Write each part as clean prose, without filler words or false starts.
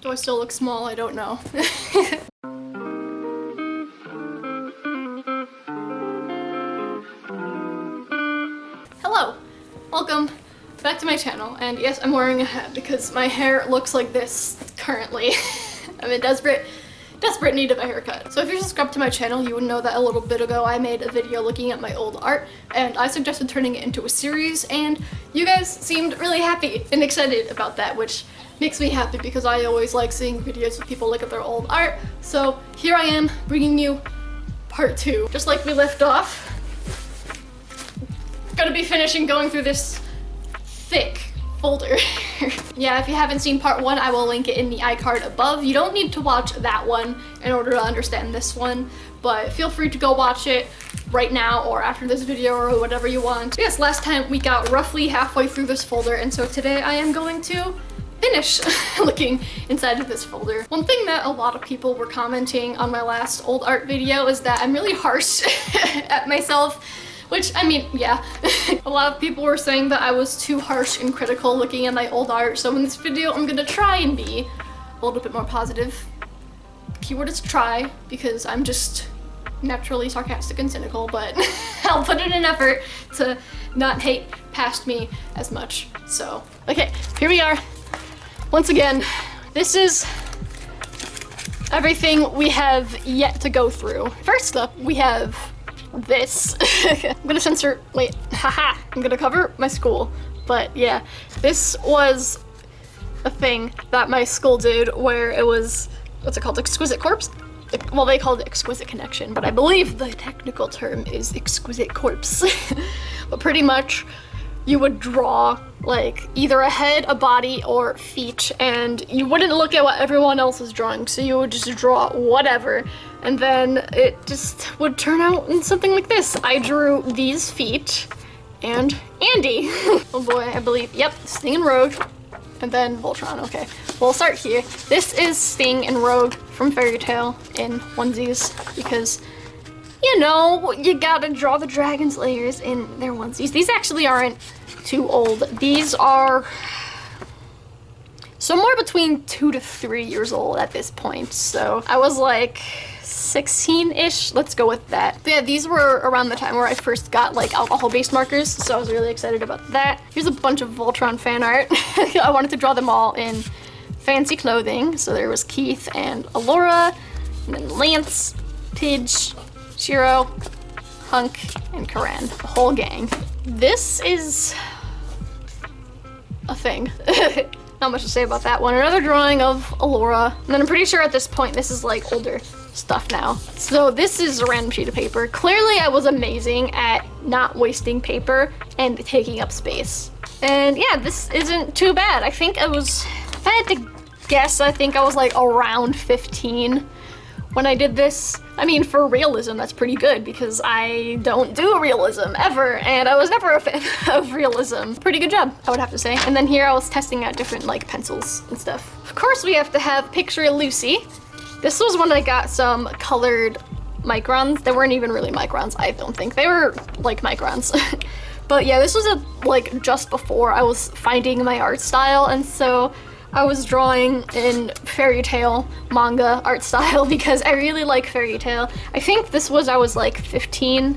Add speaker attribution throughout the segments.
Speaker 1: Do I still look small? I don't know. Hello! Welcome back to my channel, and yes, I'm wearing a hat because my hair looks like this currently. I'm in desperate need of a haircut. So if you're subscribed to my channel, you would know that a little bit ago I made a video looking at my old art, and I suggested turning it into a series, and you guys seemed really happy and excited about that, which makes me happy because I always like seeing videos of people look at their old art. So here I am bringing you part 2. Just like we left off, gonna be finishing going through this thick folder. Yeah, if you haven't seen part 1, I will link it in the iCard above. You don't need to watch that one in order to understand this one, but feel free to go watch it right now or after this video or whatever you want. Yes, last time we got roughly halfway through this folder, and so today I am going to finish looking inside of this folder. One thing that a lot of people were commenting on my last old art video is that I'm really harsh at myself, which, I mean, yeah. A lot of people were saying that I was too harsh and critical looking at my old art, so in this video I'm gonna try and be a little bit more positive. Keyword is try, because I'm just naturally sarcastic and cynical, but I'll put in an effort to not hate past me as much. So, okay, here we are. Once again, this is everything we have yet to go through. First up, we have this. I'm gonna censor, wait, haha. I'm gonna cover my school, but yeah, this was a thing that my school did where it was, what's it called, exquisite corpse? Well, they called it exquisite connection, but I believe the technical term is exquisite corpse. But pretty much, you would draw like either a head, a body, or feet, and you wouldn't look at what everyone else is drawing, so you would just draw whatever, and then it just would turn out in something like this. I drew these feet and Andy. Oh boy, I believe, yep, Sting and Rogue, and then Voltron. Okay, we'll start here. This is Sting and Rogue from Fairytale in onesies, because you know, you gotta draw the dragon slayers in their onesies. These actually aren't too old. These are somewhere between 2 to 3 years old at this point. So I was like 16-ish, let's go with that. But yeah, these were around the time where I first got like alcohol-based markers, so I was really excited about that. Here's a bunch of Voltron fan art. I wanted to draw them all in fancy clothing. So there was Keith and Alora, and then Lance, Pidge, Shiro, Hunk, and Karan, the whole gang. This is a thing. Not much to say about that one. Another drawing of Alora, and then I'm pretty sure at this point this is like older stuff now. So this is a random sheet of paper. Clearly I was amazing at not wasting paper and taking up space. And yeah, this isn't too bad. I think I was, if I had to guess, I think I was like around 15 when I did this. I mean, for realism, that's pretty good because I don't do realism ever, and I was never a fan of realism. Pretty good job, I would have to say. And then here I was testing out different like pencils and stuff. Of course, we have to have Picture Lucy. This was when I got some colored microns. They weren't even really microns, I don't think. They were like microns. But yeah, this was like just before I was finding my art style, and so I was drawing in Fairytale manga art style because I really like Fairytale. I think this was, I was like 15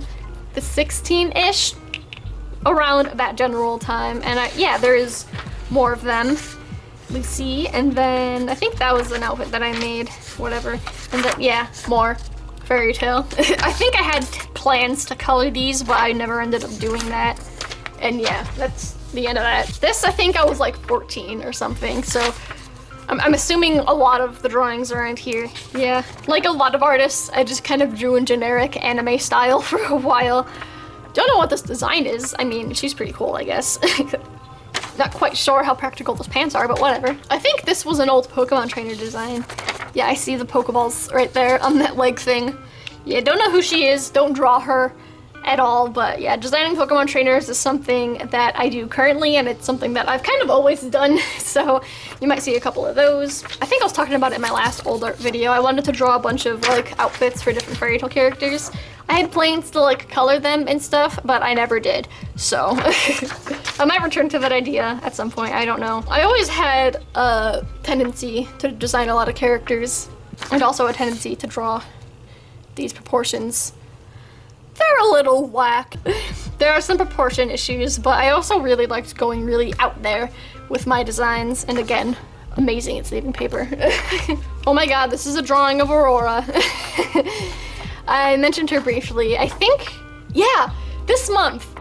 Speaker 1: to 16-ish, around that general time. And yeah, there is more of them. Lucy, and then I think that was an outfit that I made, whatever. And then, yeah, more Fairytale. I think I had plans to color these, but I never ended up doing that. And yeah, that's the end of that. This, I think I was like 14 or something, so I'm assuming a lot of the drawings around here. Yeah, like a lot of artists, I just kind of drew in generic anime style for a while. Don't know what this design is. I mean, she's pretty cool, I guess. Not quite sure how practical those pants are, but whatever. I think this was an old Pokemon trainer design. Yeah, I see the Pokeballs right there on that leg thing. Yeah, don't know who she is, don't draw her at all, but yeah, designing Pokemon trainers is something that I do currently, and it's something that I've kind of always done, so you might see a couple of those. I think I was talking about it in my last old art video. I wanted to draw a bunch of like outfits for different Fairytale characters. I had plans to like color them and stuff, but I never did, so I might return to that idea at some point, I don't know. I always had a tendency to design a lot of characters and also a tendency to draw these proportions. They're a little whack. There are some proportion issues, but I also really liked going really out there with my designs. And again, amazing at saving paper. Oh my god, this is a drawing of Aurora. I mentioned her briefly. I think, yeah, this month,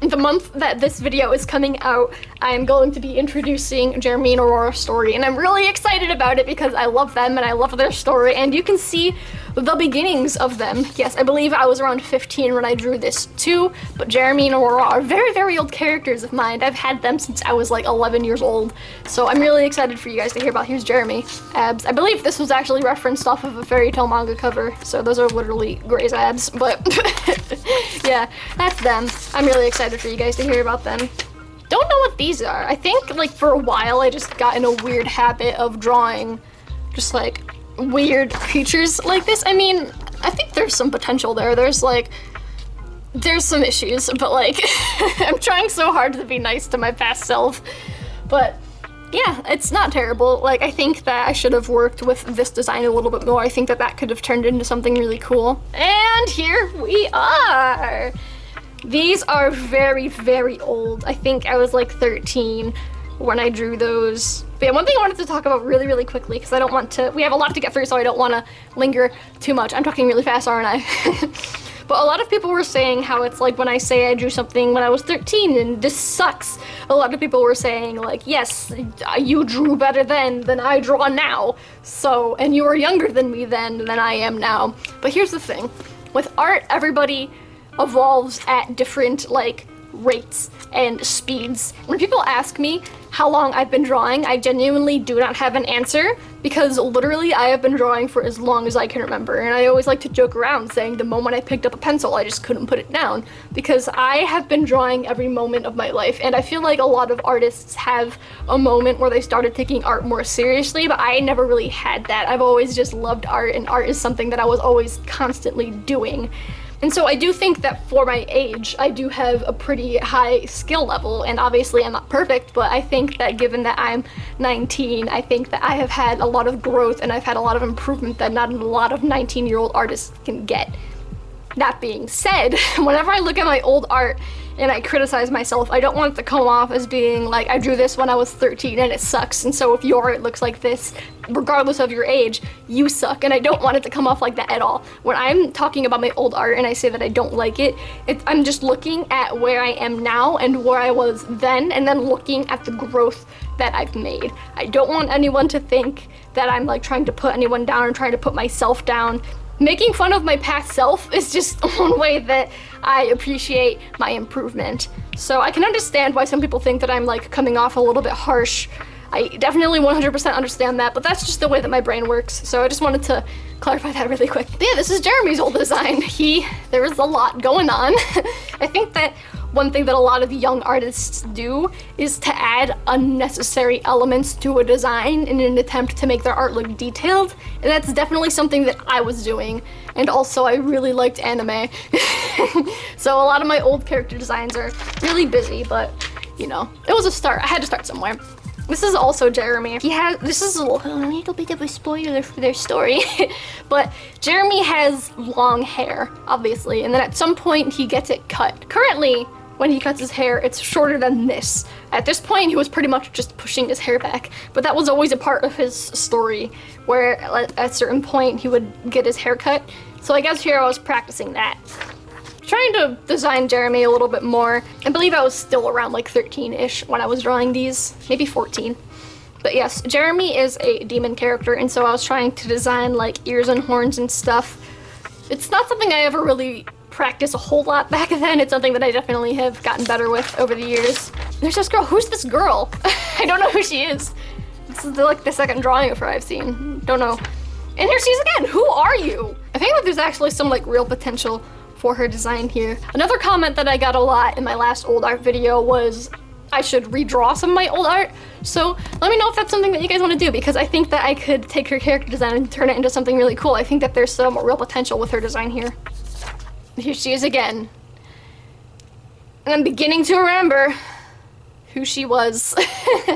Speaker 1: the month that this video is coming out, I'm going to be introducing Jeremy and Aurora's story, and I'm really excited about it because I love them and I love their story, and you can see the beginnings of them. Yes, I believe I was around 15 when I drew this too, but Jeremy and Aurora are very, very old characters of mine. I've had them since I was like 11 years old, so I'm really excited for you guys to hear about. Here's Jeremy. Abs. I believe this was actually referenced off of a Fairytale manga cover, so those are literally Gray's abs, but yeah, that's them. I'm really excited for you guys to hear about them. Don't know what these are. I think like for a while I just got in a weird habit of drawing just like weird creatures like this. I mean, I think there's some potential there. There's some issues, but like I'm trying so hard to be nice to my past self. But yeah, it's not terrible. Like, I think that I should have worked with this design a little bit more. I think that that could have turned into something really cool. And here we are. These are very, very old. I think I was like 13 when I drew those. But yeah, one thing I wanted to talk about really, really quickly, because I don't want to, we have a lot to get through, so I don't want to linger too much. I'm talking really fast, aren't I? But a lot of people were saying how it's like when I say I drew something when I was 13 and this sucks. A lot of people were saying like, yes, you drew better then than I draw now. So, and you were younger than me then than I am now. But here's the thing. With art, everybody evolves at different like rates and speeds. When people ask me how long I've been drawing, I genuinely do not have an answer, because literally I have been drawing for as long as I can remember. And I always like to joke around saying the moment I picked up a pencil, I just couldn't put it down, because I have been drawing every moment of my life. And I feel like a lot of artists have a moment where they started taking art more seriously, but I never really had that. I've always just loved art, and art is something that I was always constantly doing. And so I do think that for my age, I do have a pretty high skill level, and obviously I'm not perfect, but I think that given that I'm 19, I think that I have had a lot of growth and I've had a lot of improvement that not a lot of 19-year-old artists can get. That being said, whenever I look at my old art and I criticize myself, I don't want it to come off as being like, I drew this when I was 13 and it sucks, and so if your art looks like this, regardless of your age, you suck. And I don't want it to come off like that at all. When I'm talking about my old art and I say that I don't like it, I'm just looking at where I am now and where I was then, and then looking at the growth that I've made. I don't want anyone to think that I'm like trying to put anyone down or trying to put myself down. Making fun of my past self is just one way that I appreciate my improvement. So I can understand why some people think that I'm like coming off a little bit harsh. I definitely 100% understand that, but that's just the way that my brain works. So I just wanted to clarify that really quick. But yeah, this is Jeremy's old design. There was a lot going on. I think that one thing that a lot of young artists do is to add unnecessary elements to a design in an attempt to make their art look detailed. And that's definitely something that I was doing. And also I really liked anime. So a lot of my old character designs are really busy, but you know, it was a start. I had to start somewhere. This is also Jeremy. This is a little bit of a spoiler for their story, but Jeremy has long hair, obviously, and then at some point he gets it cut. Currently, when he cuts his hair, it's shorter than this. At this point, he was pretty much just pushing his hair back, but that was always a part of his story, where at a certain point he would get his hair cut. So I guess here I was practicing that. Trying to design Jeremy a little bit more. I believe I was still around like 13-ish when I was drawing these, maybe 14. But yes, Jeremy is a demon character, and so I was trying to design like ears and horns and stuff. It's not something I ever really practiced a whole lot back then. It's something that I definitely have gotten better with over the years. There's this girl. Who's this girl? I don't know who she is. This is like the second drawing of her I've seen. Don't know. And here she is again. Who are you? I think that there's actually some like real potential for her design here. Another comment that I got a lot in my last old art video was I should redraw some of my old art. So let me know if that's something that you guys want to do, because I think that I could take her character design and turn it into something really cool. I think that there's some real potential with her design here. Here she is again. And I'm beginning to remember who she was.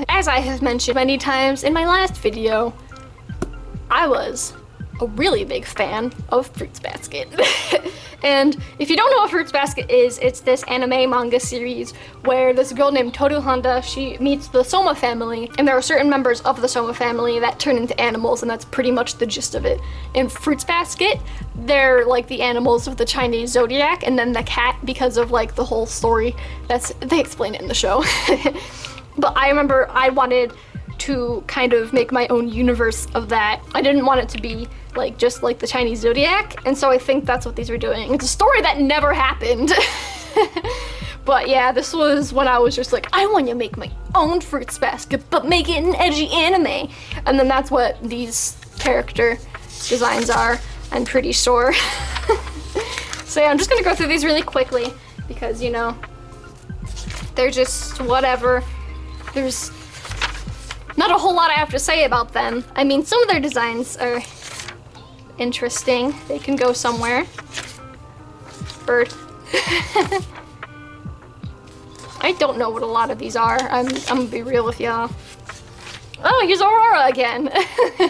Speaker 1: As I have mentioned many times in my last video, I was a really big fan of Fruits Basket. And if you don't know what Fruits Basket is, it's this anime manga series where this girl named Toru Honda, she meets the Soma family, and there are certain members of the Soma family that turn into animals, and that's pretty much the gist of it. In Fruits Basket, they're like the animals of the Chinese zodiac, and then the cat because of like the whole story. They explain it in the show. But I remember I wanted to kind of make my own universe of that. I didn't want it to be like just like the Chinese zodiac, and so I think that's what these were doing. It's a story that never happened. But yeah, this was when I was just like, I want to make my own Fruits Basket, but make it an edgy anime. And then that's what these character designs are, I'm pretty sure. So yeah, I'm just gonna go through these really quickly because, you know, they're just whatever. There's not a whole lot I have to say about them. I mean, some of their designs are interesting. They can go somewhere. Bird. I don't know what a lot of these are. I'm gonna be real with y'all. Oh, here's Aurora again.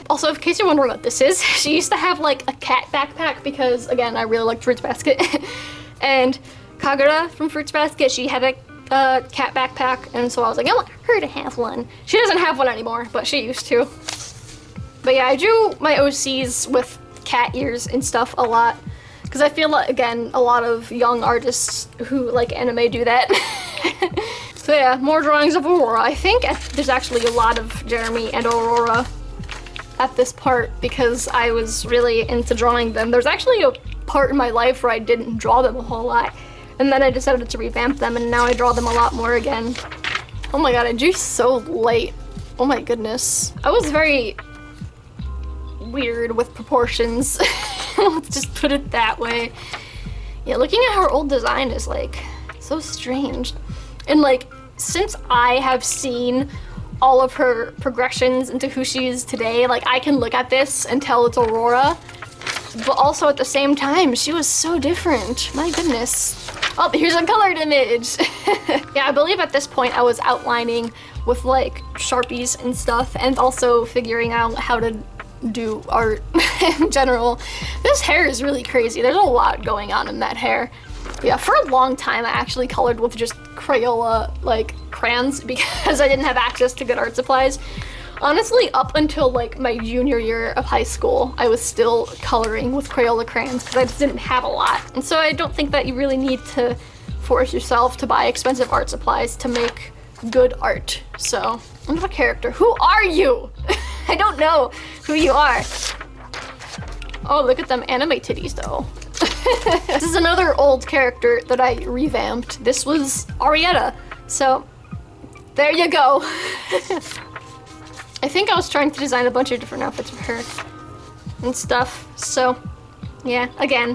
Speaker 1: Also, in case you're wondering what this is, she used to have like a cat backpack because, again, I really liked Fruits Basket. And Kagura from Fruits Basket, she had a cat backpack, and so I was like, I want her to have one. She doesn't have one anymore, but she used to. But yeah, I drew my OCs with cat ears and stuff a lot, because I feel like, again, a lot of young artists who like anime do that. So yeah, more drawings of Aurora. I think there's actually a lot of Jeremy and Aurora at this part because I was really into drawing them. There's actually a part in my life where I didn't draw them a whole lot, and then I decided to revamp them, and now I draw them a lot more again. Oh my god, I drew so late. Oh my goodness. I was very weird with proportions. Let's just put it that way. Yeah, looking at her old design is like so strange. And like, since I have seen all of her progressions into who she is today, like I can look at this and tell it's Aurora, but also at the same time, she was so different. My goodness. Oh, here's Uncolored Image. Yeah, I believe at this point I was outlining with like Sharpies and stuff, and also figuring out how to do art in general. This hair is really crazy. There's a lot going on in that hair. Yeah, for a long time I actually colored with just Crayola like crayons because I didn't have access to good art supplies. Honestly, up until like my junior year of high school, I was still coloring with Crayola crayons because I just didn't have a lot. And so I don't think that you really need to force yourself to buy expensive art supplies to make good art. So, another character. Who are you? I don't know who you are. Oh, look at them anime titties though. This is another old character that I revamped. This was Orietta. So, there you go. I think I was trying to design a bunch of different outfits for her and stuff. So, yeah, again,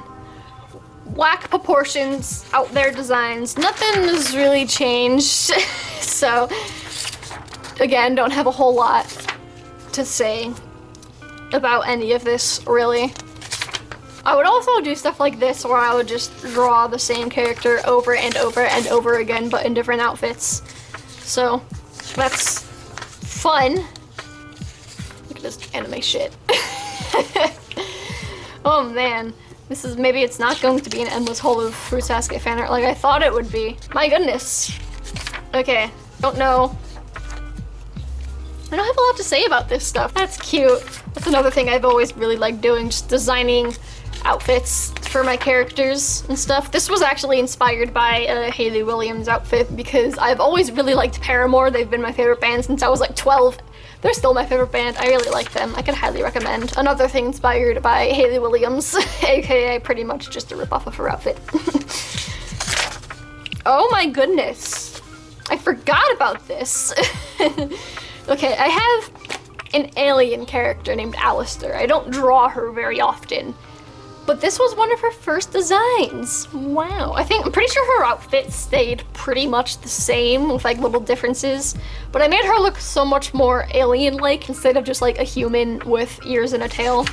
Speaker 1: whack proportions, out there designs. Nothing has really changed. So, again, don't have a whole lot to say about any of this, really. I would also do stuff like this where I would just draw the same character over and over and over again, but in different outfits. So, that's fun. Look at this anime shit. Oh man, this is, maybe it's not going to be an endless hole of Fruits Basket fan art like I thought it would be. My goodness. Okay, don't know. I don't have a lot to say about this stuff. That's cute. That's another thing I've always really liked doing, just designing outfits for my characters and stuff. This was actually inspired by a Hayley Williams outfit because I've always really liked Paramore. They've been my favorite band since I was like 12. They're still my favorite band. I really like them. I could highly recommend. Another thing inspired by Hayley Williams, aka pretty much just a ripoff of her outfit. Oh my goodness. I forgot about this. Okay, I have an alien character named Alastair. I don't draw her very often, but this was one of her first designs. Wow. I'm pretty sure her outfit stayed pretty much the same with like little differences, but I made her look so much more alien-like instead of just like a human with ears and a tail.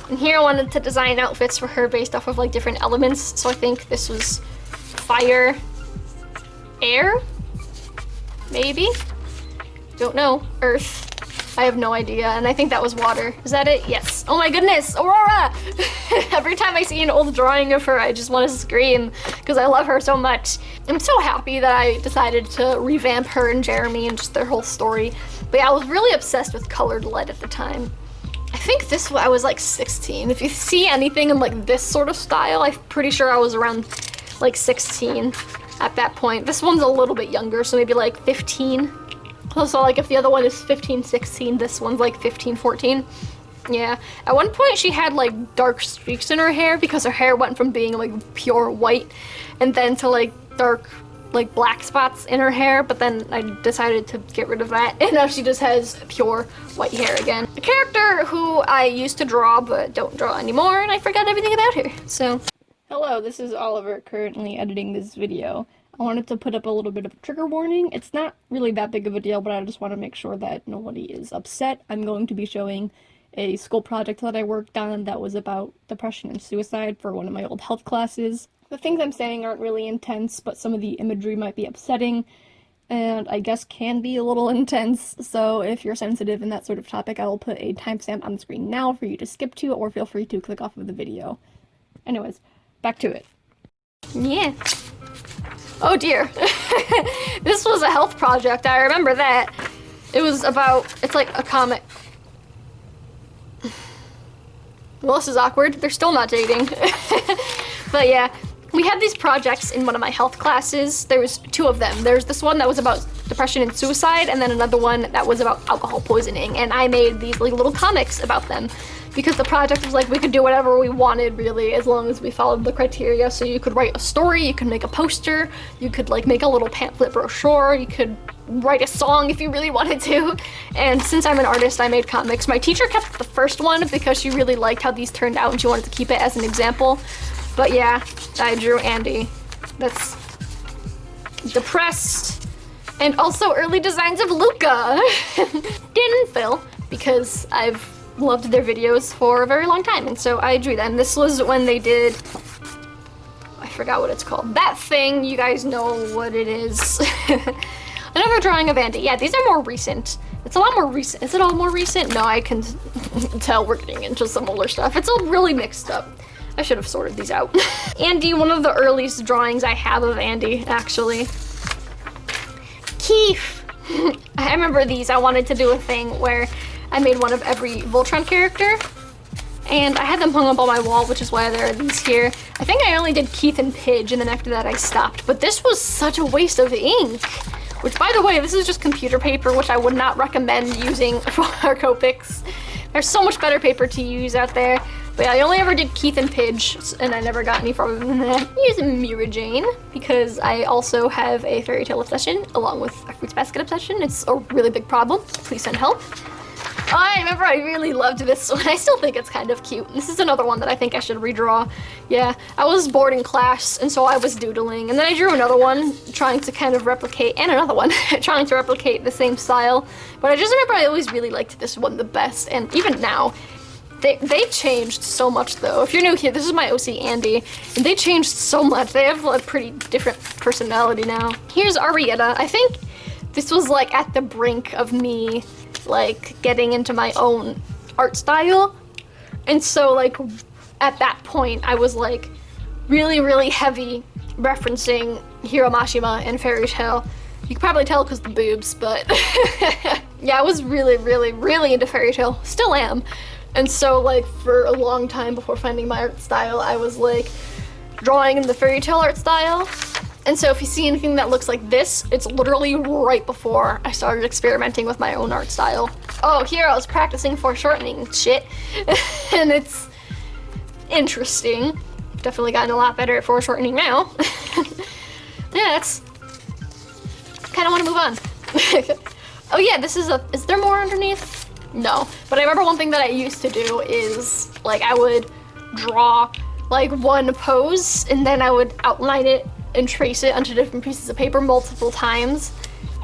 Speaker 1: And here I wanted to design outfits for her based off of like different elements, so I think this was fire Air? Maybe? Don't know. Earth. I have no idea, and I think that was water. Is that it? Yes. Oh my goodness, Aurora! Every time I see an old drawing of her, I just want to scream, because I love her so much. I'm so happy that I decided to revamp her and Jeremy and just their whole story. But yeah, I was really obsessed with colored lead at the time. I think this, I was like 16. If you see anything in like this sort of style, I'm pretty sure I was around like 16 at that point. This one's a little bit younger, so maybe like 15. So like if the other one is 15, 16, this one's like 15, 14. Yeah. At one point she had like dark streaks in her hair because her hair went from being like pure white and then to like dark like black spots in her hair, but then I decided to get rid of that and now she just has pure white hair again. A character who I used to draw but don't draw anymore, and I forgot everything about her, so. Hello, this is Oliver currently editing this video. I wanted to put up a little bit of a trigger warning. It's not really that big of a deal, but I just want to make sure that nobody is upset. I'm going to be showing a school project that I worked on that was about depression and suicide for one of my old health classes. The things I'm saying aren't really intense, but some of the imagery might be upsetting, and I guess can be a little intense, so if you're sensitive in that sort of topic, I will put a timestamp on the screen now for you to skip to, or feel free to click off of the video. Anyways, back to it. Yeah. Oh dear. This was a health project, I remember that. It was about, it's like a comic. Well, this is awkward. They're still not dating. But yeah, we had these projects in one of my health classes. There was 2 of them. There's this one that was about depression and suicide, and then another one that was about alcohol poisoning. And I made these like little comics about them, because the project was like we could do whatever we wanted really as long as we followed the criteria. So you could write a story, you could make a poster, you could like make a little pamphlet brochure, you could write a song if you really wanted to. And since I'm an artist, I made comics. My teacher kept the first one because she really liked how these turned out and she wanted to keep it as an example. But yeah, I drew Andy. That's depressed. And also early designs of Luca. Didn't fill because I've loved their videos for a very long time, and so I drew them. This was when they did, I forgot what it's called. That thing, you guys know what it is. Another drawing of Andy. Yeah, these are more recent. It's a lot more recent. Is it all more recent? No, I can tell we're getting into some older stuff. It's all really mixed up. I should have sorted these out. Andy, one of the earliest drawings I have of Andy, actually. Keith. I remember these. I wanted to do a thing where I made one of every Voltron character, and I had them hung up on my wall, which is why there are these here. I think I only did Keith and Pidge, and then after that I stopped, but this was such a waste of ink. Which, by the way, this is just computer paper, which I would not recommend using for Copics. There's so much better paper to use out there. But yeah, I only ever did Keith and Pidge, and I never got any farther than that. Using Mira Jane, because I also have a Fairytale obsession, along with a Fruits Basket obsession. It's a really big problem. Please send help. I remember I really loved this one. I still think it's kind of cute. This is another one that I think I should redraw. Yeah, I was bored in class, and so I was doodling. And then I drew another one, trying to kind of replicate, and another one, trying to replicate the same style. But I just remember I always really liked this one the best, and even now, they changed so much though. If you're new here, this is my OC Andy, and they changed so much. They have a pretty different personality now. Here's Orietta. I think this was like at the brink of me like getting into my own art style, and so like at that point I was like really heavy referencing Hiro Mashima and Fairytale. You can probably tell because the boobs, but yeah, I was really into Fairytale, still am. And so like for a long time before finding my art style, I was like drawing in the Fairytale art style. And so if you see anything that looks like this, it's literally right before I started experimenting with my own art style. Oh, here I was practicing foreshortening shit, and it's interesting. Definitely gotten a lot better at foreshortening now. Yeah, that's, kinda wanna move on. Oh yeah, this is is there more underneath? No, but I remember one thing that I used to do is, like, I would draw like one pose, and then I would outline it and trace it onto different pieces of paper multiple times,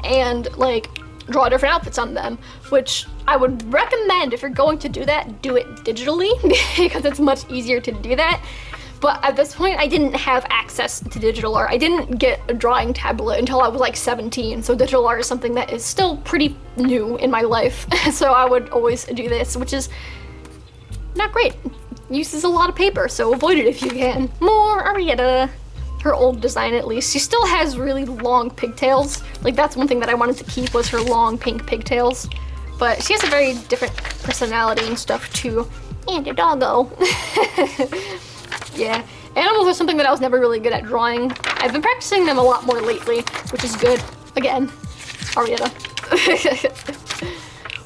Speaker 1: and like draw different outfits on them, which I would recommend if you're going to do that, do it digitally because it's much easier to do that. But at this point, I didn't have access to digital art. I didn't get a drawing tablet until I was like 17, so digital art is something that is still pretty new in my life. So I would always do this, which is not great. Uses a lot of paper, so avoid it if you can. More Orietta. Her old design, at least. She still has really long pigtails. Like, that's one thing that I wanted to keep, was her long pink pigtails. But she has a very different personality and stuff too. And a doggo. Yeah, animals are something that I was never really good at drawing. I've been practicing them a lot more lately, which is good. Again, Orietta.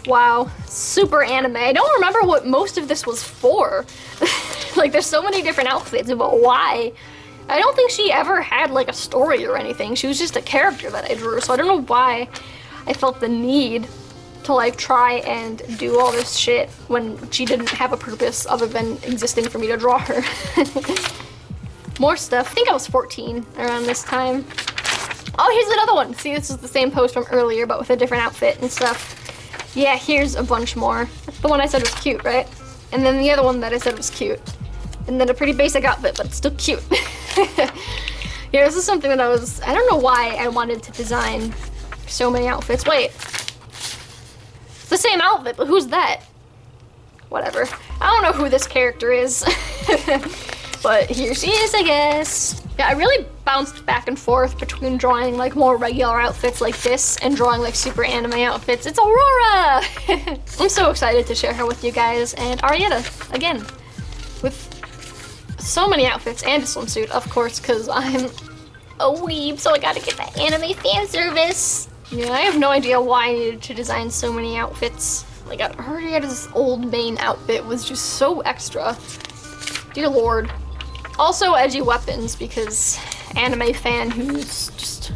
Speaker 1: Wow, super anime. I don't remember what most of this was for. Like, there's so many different outfits, but why? I don't think she ever had like a story or anything. She was just a character that I drew, so I don't know why I felt the need to like try and do all this shit when she didn't have a purpose other than existing for me to draw her. More stuff. I think I was 14 around this time. Oh, here's another one. See, this is the same post from earlier, but with a different outfit and stuff. Yeah, here's a bunch more. The one I said was cute, right? And then the other one that I said was cute. And then a pretty basic outfit, but still cute. Yeah, this is something that I don't know why I wanted to design so many outfits. Wait. It's the same outfit, but who's that? Whatever. I don't know who this character is. But here she is, I guess. Yeah, I really bounced back and forth between drawing like more regular outfits like this and drawing like super anime outfits. It's Aurora! I'm so excited to share her with you guys. And Orietta, again, with so many outfits and a swimsuit, of course, because I'm a weeb, so I gotta get that anime fan service. Yeah, I have no idea why I needed to design so many outfits. Like, Orietta's old main outfit was just so extra. Dear Lord. Also edgy weapons, because anime fan who's just...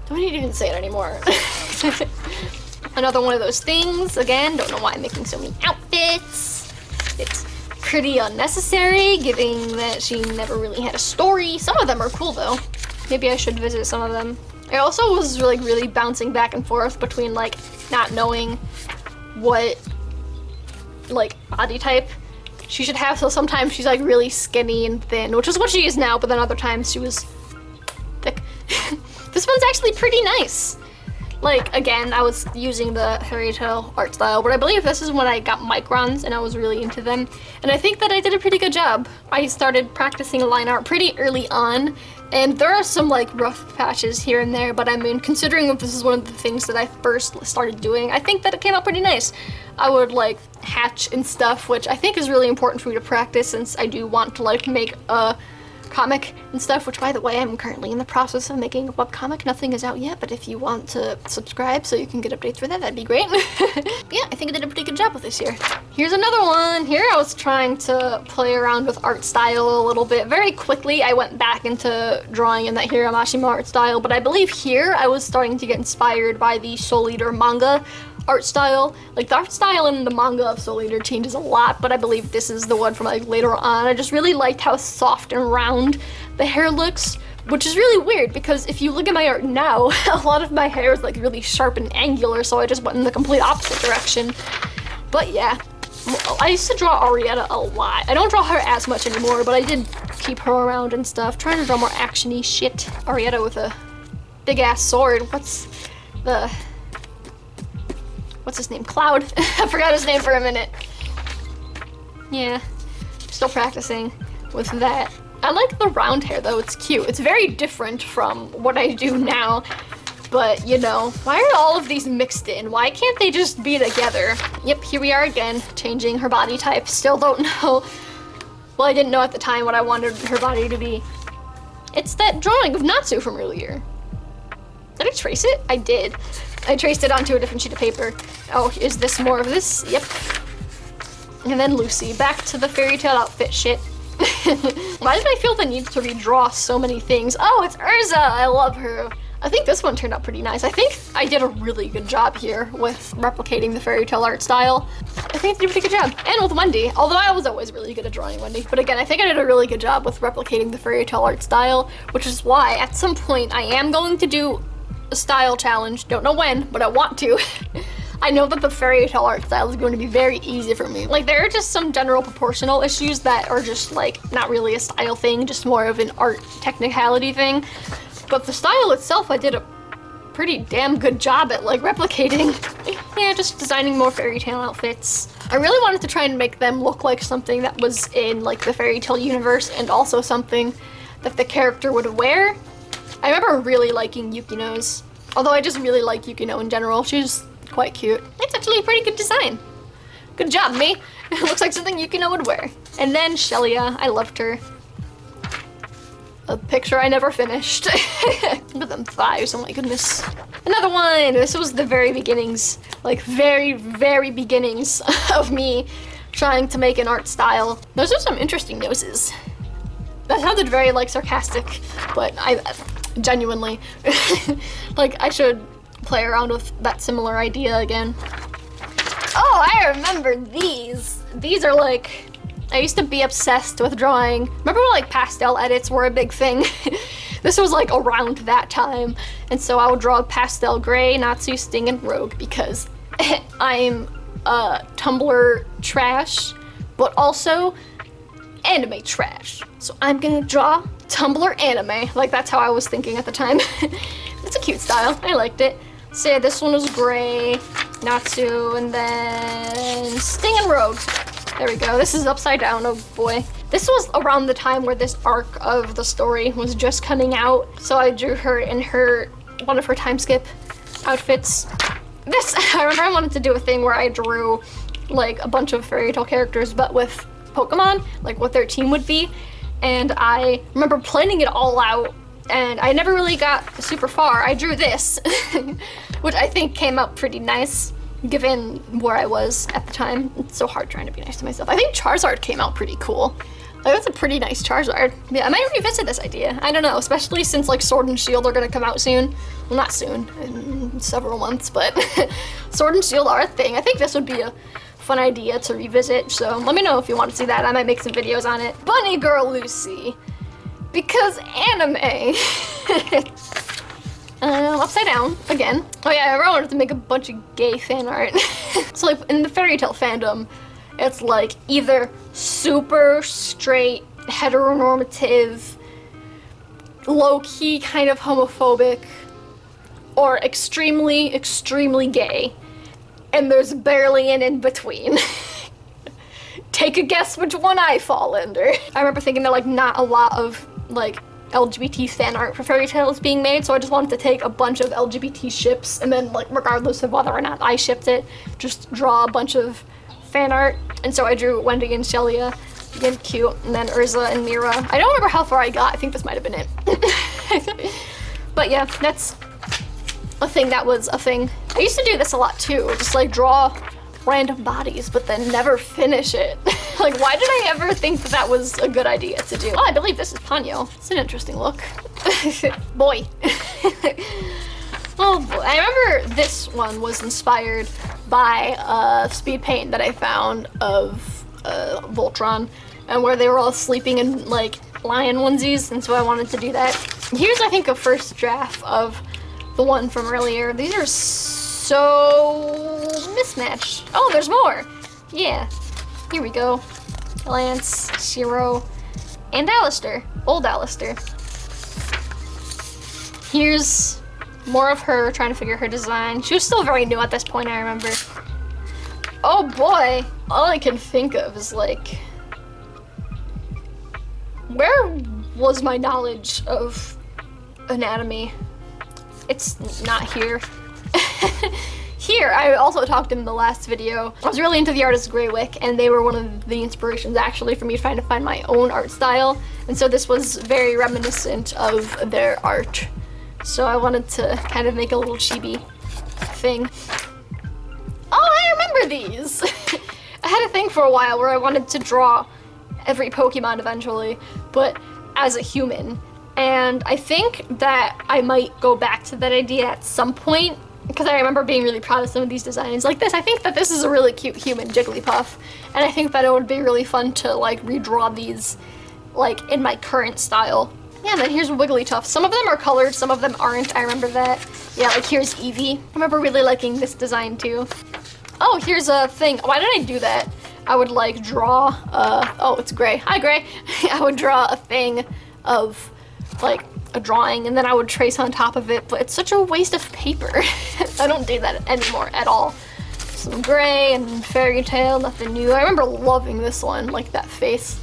Speaker 1: Don't need to even say it anymore. Another one of those things. Again, don't know why I'm making so many outfits. It's pretty unnecessary, given that she never really had a story. Some of them are cool though. Maybe I should visit some of them. I also was like really bouncing back and forth between like not knowing what like body type she should have. So sometimes she's like really skinny and thin, which is what she is now, but then other times she was thick. This one's actually pretty nice. Like, again, I was using the Fairytale art style, but I believe this is when I got microns and I was really into them. And I think that I did a pretty good job. I started practicing line art pretty early on, and there are some like rough patches here and there, but I mean, considering that this is one of the things that I first started doing, I think that it came out pretty nice. I would like hatch and stuff, which I think is really important for me to practice since I do want to like make a comic and stuff, which by the way, I'm currently in the process of making a webcomic. Nothing is out yet, but if you want to subscribe so you can get updates for that, that'd be great. Yeah, I think I did a pretty good job with this here. Here's another one. Here I was trying to play around with art style a little bit. Very quickly, I went back into drawing in that Hiramashima art style, but I believe here I was starting to get inspired by the Soul Eater manga art style. Like, the art style in the manga of Soul Eater changes a lot, but I believe this is the one from like later on. I just really liked how soft and round the hair looks, which is really weird because if you look at my art now, a lot of my hair is like really sharp and angular, so I just went in the complete opposite direction. But yeah, I used to draw Orietta a lot. I don't draw her as much anymore, but I did keep her around and stuff, trying to draw more action-y shit. Orietta with a big-ass sword. What's his name? Cloud. I forgot his name for a minute. Yeah, still practicing with that. I like the round hair though, it's cute. It's very different from what I do now, but you know, why are all of these mixed in? Why can't they just be together? Yep, here we are again, changing her body type. Still don't know. Well, I didn't know at the time what I wanted her body to be. It's that drawing of Natto from earlier. Did I trace it? I did. I traced it onto a different sheet of paper. Oh, is this more of this? Yep. And then Lucy. Back to the fairytale outfit shit. Why did I feel the need to redraw so many things? Oh, it's Urza! I love her. I think this one turned out pretty nice. I think I did a really good job here with replicating the fairytale art style. I think I did a pretty good job. And with Wendy, although I was always really good at drawing Wendy. But again, I think I did a really good job with replicating the fairytale art style, which is why at some point I am going to do a style challenge. Don't know when, but I want to. I know that the Fairytale art style is going to be very easy for me. Like, there are just some general proportional issues that are just like not really a style thing, just more of an art technicality thing. But the style itself, I did a pretty damn good job at like replicating. Yeah, just designing more fairy tale outfits. I really wanted to try and make them look like something that was in like the fairy tale universe and also something that the character would wear. I remember really liking Yukino's, although I just really like Yukino in general. She's quite cute. It's actually a pretty good design. Good job, me. It looks like something Yukino would wear. And then Shelia, I loved her. A picture I never finished. Look at them thighs, oh my goodness. Another one, this was the very beginnings, like very, very beginnings of me trying to make an art style. Those are some interesting noses. That sounded very like sarcastic, but I genuinely, like I should play around with that similar idea again. Oh, I remember these. These are like, I used to be obsessed with drawing. Remember when like pastel edits were a big thing? This was like around that time. And so I would draw pastel gray, Natsu, Sting, and Rogue because I'm Tumblr trash, but also anime trash. So I'm gonna draw Tumblr anime. Like that's how I was thinking at the time. It's a cute style, I liked it. So yeah, this one was gray, Natsu, and then Sting and Rogue. There we go. This is upside down, oh boy. This was around the time where this arc of the story was just coming out. So I drew her in one of her time skip outfits. This, I remember I wanted to do a thing where I drew like a bunch of fairy tale characters, but with Pokemon, like what their team would be. And I remember planning it all out and I never really got super far. I drew this, which I think came out pretty nice. Given where I was at the time. It's so hard trying to be nice to myself. I think Charizard came out pretty cool. Like, that's a pretty nice Charizard. Yeah, I might revisit this idea. I don't know, especially since like Sword and Shield are gonna come out soon. Well, not soon, in several months, but Sword and Shield are a thing. I think this would be a fun idea to revisit, so let me know if you want to see that. I might make some videos on it. Bunny Girl Lucy. Because anime. Upside down, again. Oh yeah, I really wanted to make a bunch of gay fan art. So like in the fairy tale fandom, it's like either super straight, heteronormative, low-key kind of homophobic, or extremely, extremely gay. And there's barely an in-between. Take a guess which one I fall under. I remember thinking that like not a lot of like LGBT fan art for Fairy Tail is being made, so I just wanted to take a bunch of LGBT ships and then like regardless of whether or not I shipped it, just draw a bunch of fan art. And so I drew Wendy and Shelia, again cute, and then Urza and Mira. I don't remember how far I got, I think this might have been it. But yeah, that's a thing that was a thing. I used to do this a lot too, just like draw random bodies but then never finish it. Like, why did I ever think that that was a good idea to do? Oh, I believe this is Ponyo. It's an interesting look. Boy. Oh boy. I remember this one was inspired by speed paint that I found of Voltron, and where they were all sleeping in like lion onesies, and so I wanted to do that. Here's, I think, a first draft of the one from earlier. These are so mismatched. Oh, there's more. Yeah. Here we go. Lance, Shiro, and Alastair. Old Alastair. Here's more of her trying to figure her design. She was still very new at this point, I remember. Oh boy. All I can think of is like, where was my knowledge of anatomy? It's not here. Here, I also talked in the last video. I was really into the artist Greywick, and they were one of the inspirations actually for me trying to find my own art style. And so this was very reminiscent of their art. So I wanted to kind of make a little chibi thing. Oh, I remember these! I had a thing for a while where I wanted to draw every Pokemon eventually, but as a human. And I think that I might go back to that idea at some point, because I remember being really proud of some of these designs. Like this, I think that this is a really cute human Jigglypuff, and I think that it would be really fun to like redraw these like in my current style. Yeah, and then here's Wigglytuff. Some of them are colored, some of them aren't, I remember that. Yeah, like here's Eevee. I remember really liking this design too. Oh, here's a thing. Why did I do that? I would like draw, oh, it's Gray. Hi, Gray. I would draw a thing of like a drawing and then I would trace on top of it, but it's such a waste of paper. I don't do that anymore at all. Some Gray and Fairytale, nothing new. I remember loving this one, like that face.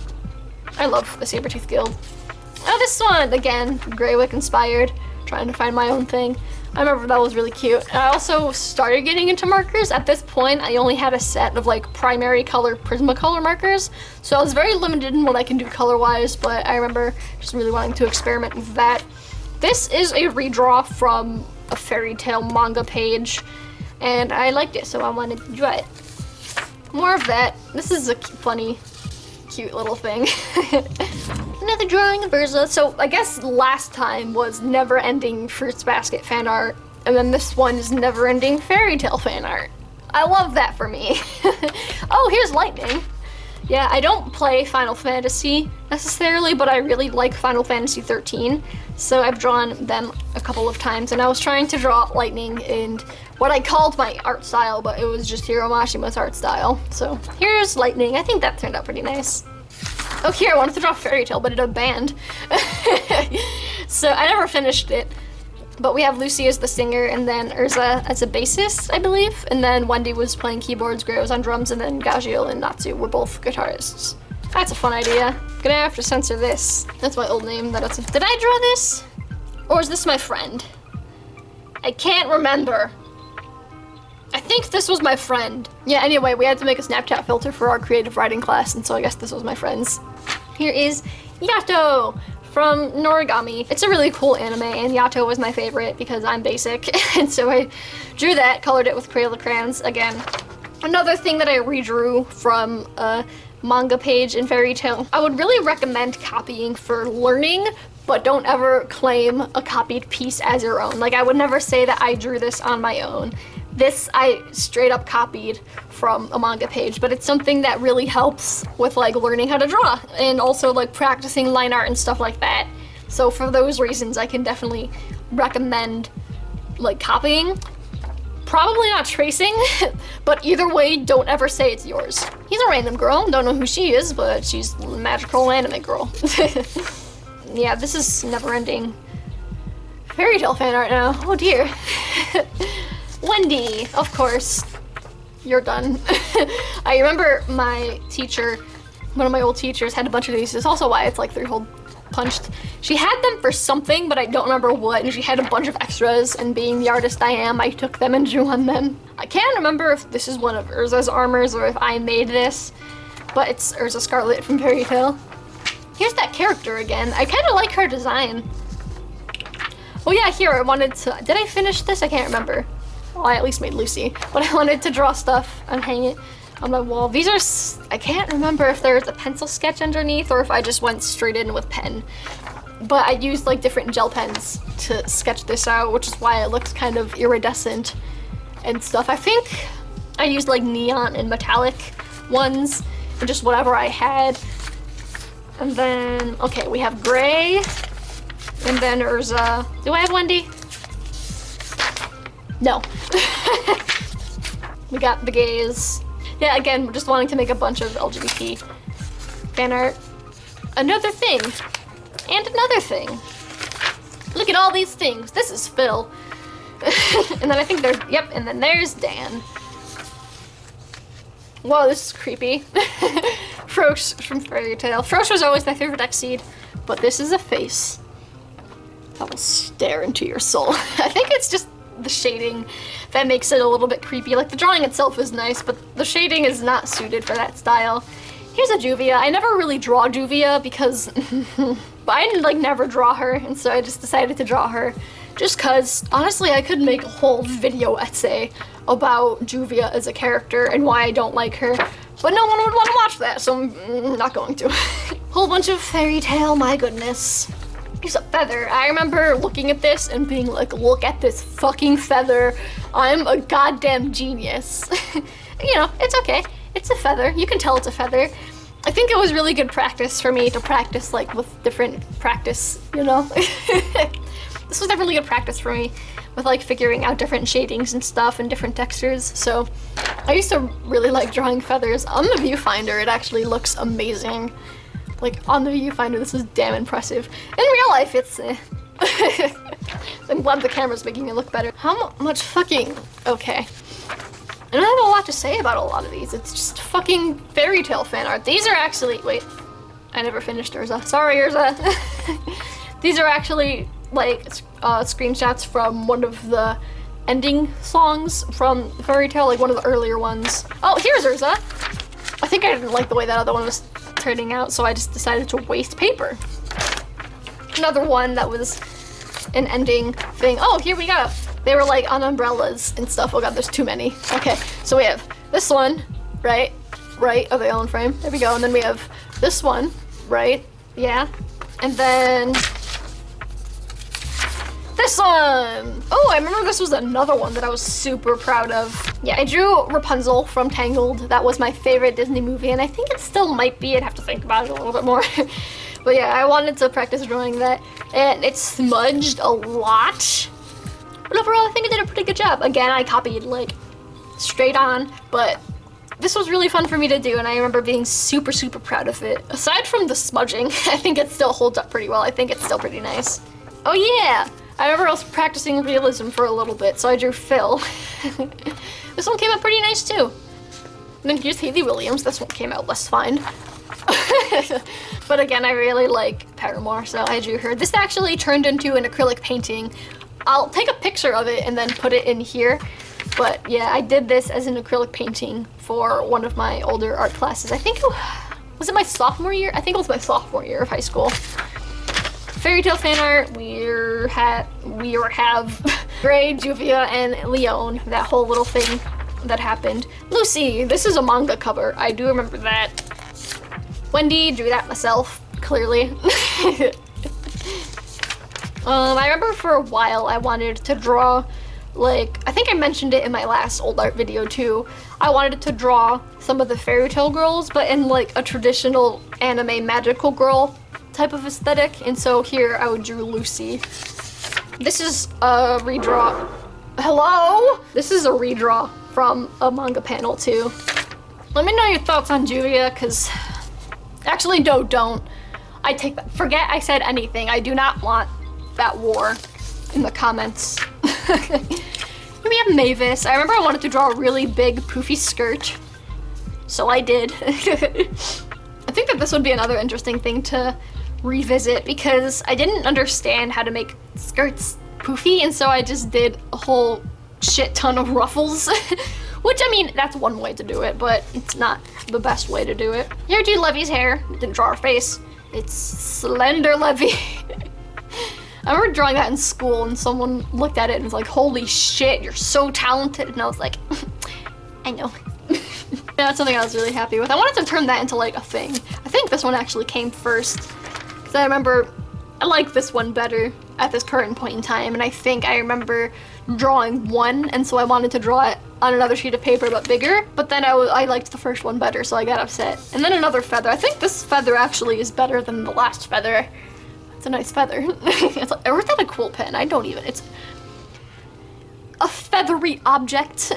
Speaker 1: I love the Sabretooth Guild. Oh, this one, again, Greywick inspired, trying to find my own thing. I remember that was really cute. And I also started getting into markers. At this point, I only had a set of like primary color Prismacolor markers. So I was very limited in what I can do color-wise, but I remember just really wanting to experiment with that. This is a redraw from a Fairytale manga page, and I liked it, so I wanted to draw it. More of that. This is a funny, cute little thing. Another drawing of Urza. So I guess last time was Never Ending Fruits Basket fan art, and then this one is Never Ending Fairytale fan art. I love that for me. Oh, here's lightning. Yeah, I don't play Final Fantasy necessarily, but I really like Final Fantasy 13. So I've drawn them a couple of times, and I was trying to draw lightning in what I called my art style, but it was just Hiro Mashima's art style. So here's lightning. I think that turned out pretty nice. Oh, here, I wanted to draw Fairytale, but it had a band. So I never finished it. But we have Lucy as the singer, and then Urza as a bassist, I believe. And then Wendy was playing keyboards, Gray was on drums, and then Gajeel and Natto were both guitarists. That's a fun idea. Gonna have to censor this. That's my old name. Did I draw this? Or is this my friend? I can't remember. I think this was my friend. Yeah, anyway, we had to make a Snapchat filter for our creative writing class, and so I guess this was my friend's. Here is Yato from Noragami. It's a really cool anime, and Yato was my favorite because I'm basic, and so I drew that, colored it with Crayola crayons. Again, another thing that I redrew from a manga page in Fairytale. I would really recommend copying for learning, but don't ever claim a copied piece as your own. Like, I would never say that I drew this on my own. This I straight up copied from a manga page, but it's something that really helps with like learning how to draw and also like practicing line art and stuff like that. So for those reasons, I can definitely recommend like copying. Probably not tracing, but either way, don't ever say it's yours. He's a random girl, don't know who she is, but she's a magical anime girl. Yeah, this is Never Ending Fairytale fan art now. Oh dear. Wendy, of course. You're done. I remember my teacher, one of my old teachers, had a bunch of these. This is also why it's like 3-hole punched. She had them for something, but I don't remember what, and she had a bunch of extras, and being the artist I am, I took them and drew on them. I can't remember if this is one of Urza's armors or if I made this, but it's Urza Scarlet from Fairytale. Here's that character again. I kind of like her design. Oh yeah, here, I wanted to, did I finish this? I can't remember. Well, I at least made Lucy, but I wanted to draw stuff and hang it on my wall. These are, I can't remember if there's a pencil sketch underneath or if I just went straight in with pen. But I used like different gel pens to sketch this out, which is why it looks kind of iridescent and stuff. I think I used like neon and metallic ones and just whatever I had. And then, okay, we have Gray and then Urza. Do I have Wendy? No. We got the gays. Yeah, again, we're just wanting to make a bunch of LGBT fan art. Another thing. And another thing. Look at all these things. This is Phil. And then I think there's, yep, and then there's Dan. Whoa, this is creepy. Frosh from Fairytale. Frosh was always my favorite X-Seed, but this is a face that will stare into your soul. I think it's just the shading that makes it a little bit creepy. Like, the drawing itself is nice, but the shading is not suited for that style. Here's a Juvia. I never really draw Juvia because I like never draw her, and so I just decided to draw her just cause honestly I could make a whole video essay about Juvia as a character and why I don't like her, but no one would want to watch that, so I'm not going to. Whole bunch of Fairytale, my goodness. Here's a feather. I remember looking at this and being like, look at this fucking feather. I'm a goddamn genius. You know, it's okay. It's a feather. You can tell it's a feather. I think it was really good practice for me to practice like with different practice, you know? this was definitely good practice for me with like figuring out different shadings and stuff and different textures. So I used to really like drawing feathers. On the viewfinder, it actually looks amazing. Like on the viewfinder, this is damn impressive. In real life, it's I'm glad the camera's making it look better. How much fucking, okay. I don't have a lot to say about a lot of these. It's just fucking Fairytale fan art. These are actually, wait, I never finished Urza. Sorry, Urza. These are actually like screenshots from one of the ending songs from Fairytale, like one of the earlier ones. Oh, here's Urza. I think I didn't like the way that other one was turning out, so I just decided to waste paper. Another one that was an ending thing. Oh, here we go. They were like on umbrellas and stuff. Oh god, there's too many. Okay, so we have this one, right? Right, of the Ellen frame. There we go. And then we have this one, right? Yeah. And then this one. Oh, I remember this was another one that I was super proud of. Yeah, I drew Rapunzel from Tangled. That was my favorite Disney movie, and I think it still might be. I'd have to think about it a little bit more. But yeah, I wanted to practice drawing that, and it smudged a lot. But overall, I think I did a pretty good job. Again, I copied like straight on, but this was really fun for me to do, and I remember being super, super proud of it. Aside from the smudging, I think it still holds up pretty well. I think it's still pretty nice. Oh yeah, I remember I was practicing realism for a little bit, so I drew Phil. This one came out pretty nice too. And then here's Hayley Williams. This one came out less fine. But again, I really like Paramore, so I drew her. This actually turned into an acrylic painting. I'll take a picture of it and then put it in here. But yeah, I did this as an acrylic painting for one of my older art classes. I think, was it my sophomore year? I think it was my sophomore year of high school. Fairytale fan art, we have Gray, Juvia, and Leon, that whole little thing that happened. Lucy, this is a manga cover. I do remember that. Wendy, drew that myself, clearly. I remember for a while I wanted to draw, like, I think I mentioned it in my last old art video too. I wanted to draw some of the Fairytale girls, but in like a traditional anime magical girl type of aesthetic. And so here I drew Lucy. This is a redraw. Hello? This is a redraw from a manga panel too. Let me know your thoughts on Juvia, because actually, no, don't. I take that. Forget I said anything. I do not want that war in the comments. Here we have Mavis. I remember I wanted to draw a really big poofy skirt, so I did. I think that this would be another interesting thing to revisit, because I didn't understand how to make skirts poofy, and so I just did a whole shit ton of ruffles. Which, I mean, that's one way to do it, but it's not the best way to do it. Here, do Levy's hair. Didn't draw her face. It's Slender Levy. I remember drawing that in school, and someone looked at it and was like, holy shit, you're so talented. And I was like, I know. That's something I was really happy with. I wanted to turn that into like a thing. I think this one actually came first, because I remember I like this one better at this current point in time, and I think I remember drawing one, and so I wanted to draw it on another sheet of paper but bigger, but then I liked the first one better, so I got upset. And then another feather. I think this feather actually is better than the last feather. It's a nice feather. It's like, or is that a quill pen? I don't even, it's a feathery object.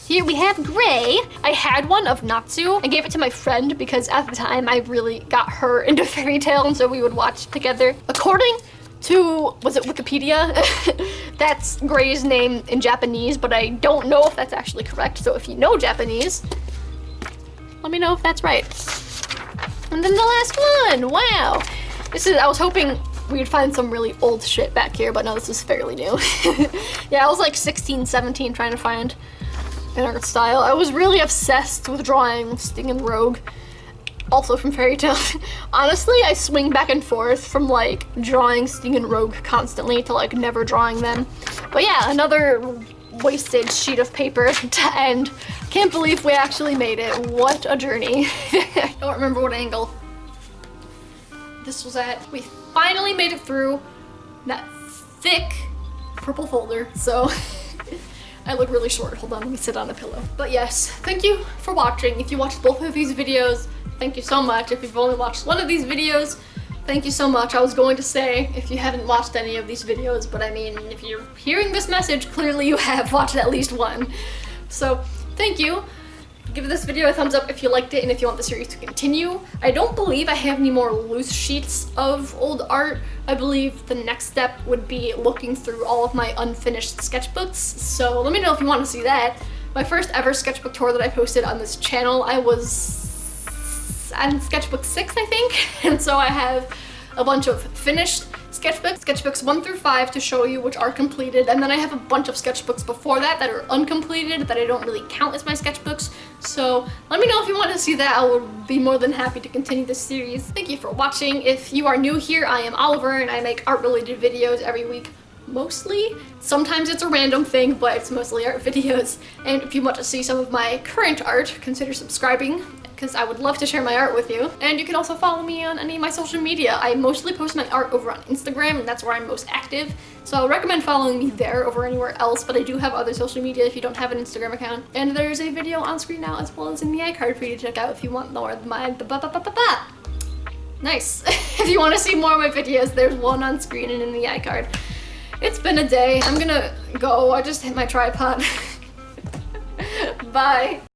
Speaker 1: Here we have Gray. I had one of Natto. I gave it to my friend because at the time I really got her into Fairytale, and so we would watch together. According to, was it Wikipedia? That's Gray's name in Japanese, but I don't know if that's actually correct. So if you know Japanese, let me know if that's right. And then the last one, wow. This is, I was hoping we'd find some really old shit back here, but no, this is fairly new. Yeah, I was like 16, 17 trying to find an art style. I was really obsessed with drawing Sting and Rogue, also from Fairytale. Honestly, I swing back and forth from like drawing Sting and Rogue constantly to like never drawing them. But yeah, another wasted sheet of paper to end. Can't believe we actually made it. What a journey. I don't remember what angle this was at. We finally made it through that thick purple folder, so I look really short. Hold on, let me sit on a pillow. But yes, thank you for watching. If you watched both of these videos, thank you so much. If you've only watched one of these videos, Thank you so much. I was going to say, if you haven't watched any of these videos, but I mean, if you're hearing this message, clearly you have watched at least one. So, thank you. Give this video a thumbs up if you liked it and if you want the series to continue. I don't believe I have any more loose sheets of old art. I believe the next step would be looking through all of my unfinished sketchbooks. So let me know if you want to see that. My first ever sketchbook tour that I posted on this channel, I was on sketchbook 6, I think. And so I have a bunch of finished sketchbooks 1 through 5 to show you which are completed, and then I have a bunch of sketchbooks before that that are uncompleted that I don't really count as my sketchbooks. So let me know if you want to see that. I would be more than happy to continue this series. Thank you for watching. If you are new here, I am Oliver and I make art related videos every week. Mostly. Sometimes it's a random thing, but it's mostly art videos. And if you want to see some of my current art, consider subscribing, because I would love to share my art with you. And you can also follow me on any of my social media. I mostly post my art over on Instagram, and that's where I'm most active. So I recommend following me there over anywhere else, but I do have other social media if you don't have an Instagram account. And there's a video on screen now as well as in the iCard for you to check out if you want more of my Nice. If you want to see more of my videos, there's one on screen and in the iCard. It's been a day. I'm gonna go. I just hit my tripod. Bye.